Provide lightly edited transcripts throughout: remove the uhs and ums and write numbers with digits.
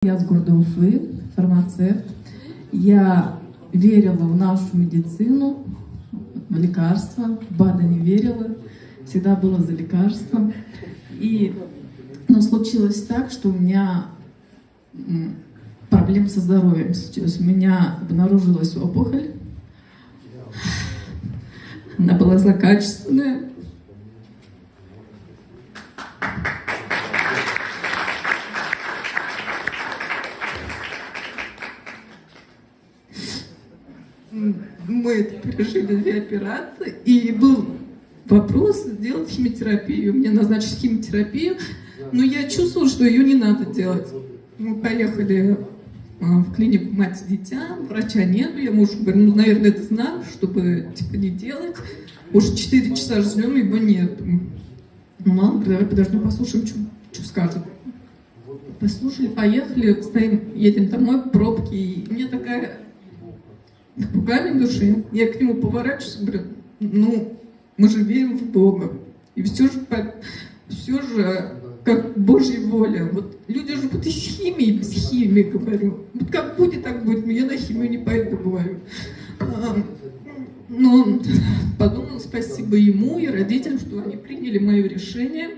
Я с города Уфы, фармацевт. Я верила в нашу медицину, в лекарства, в БАДы не верила, всегда была за лекарством. Но случилось так, что у меня проблемы со здоровьем случилось. У меня обнаружилась опухоль, она была злокачественная. Мы это пережили 2 операции, и был вопрос сделать химиотерапию. Мне назначили химиотерапию, но я чувствовала, что ее не надо делать. Мы поехали в клинику мать-дитя, врача нету. Я мужу говорю, наверное, это знак, чтобы не делать. Уже 4 часа ждем, его нет. Мама говорит, давай подождем, послушаем, что скажет. Послушали, поехали, стоим, едем домой, пробки, и мне такая... Пугали души. Я к нему поворачиваюсь и говорю, мы же верим в Бога. И все же как Божья воля. Вот люди живут из химии, без химии, говорю. Вот как будет, так будет. Но я на химию не пойду, говорю. Но подумала, спасибо ему и родителям, что они приняли мое решение.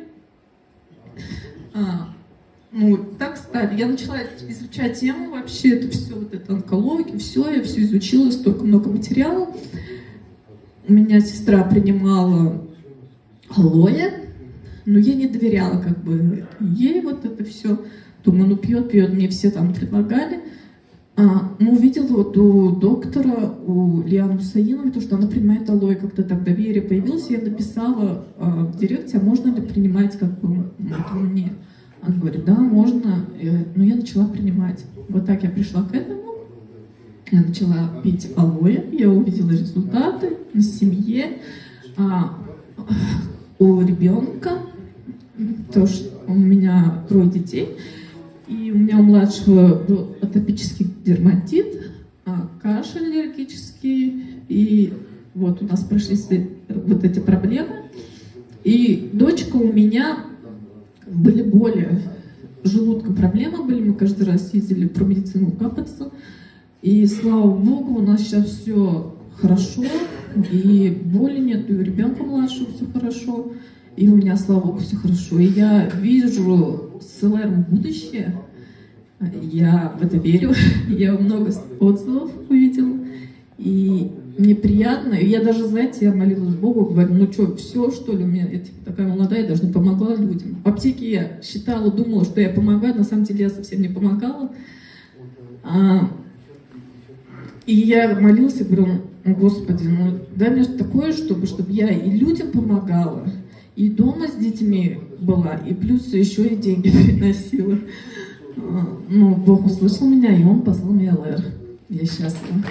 Так стали. Я начала изучать тему вообще, это все, вот это онкология, я все изучила, столько много материалов. У меня сестра принимала алоэ, но я не доверяла ей вот это все. Думаю, пьет, мне все там предлагали. Увидела вот у доктора, у Лианы Мусаиновой, то, что она принимает алоэ, как-то так доверие появилось, я написала в директе, можно ли принимать мне. Она говорит, да, можно, но я начала принимать. Вот так я пришла к этому, я начала пить алоэ, я увидела результаты на семье, у ребенка, то, что у меня 3 детей, и у меня у младшего был атопический дерматит, кашель аллергический, и вот у нас прошли вот эти проблемы. И дочка у меня... Были боли, желудка проблемы были, мы каждый раз ездили в промедицину капаться, и слава Богу, у нас сейчас все хорошо, и боли нет, и у ребенка младшего все хорошо, и у меня, слава Богу, все хорошо. И я вижу с ЛР будущее, я в это верю, я много отзывов увидела, и мне приятно, и я даже, знаете, я молилась Богу, говорю, все, что ли, у меня, я такая молодая, даже не помогла людям. В аптеке я считала, думала, что я помогаю, на самом деле я совсем не помогала. И я молилась и говорю, Господи, дай мне такое, чтобы я и людям помогала, и дома с детьми была, и плюс еще и деньги приносила. Бог услышал меня, и Он послал мне ЛР. Я счастлива.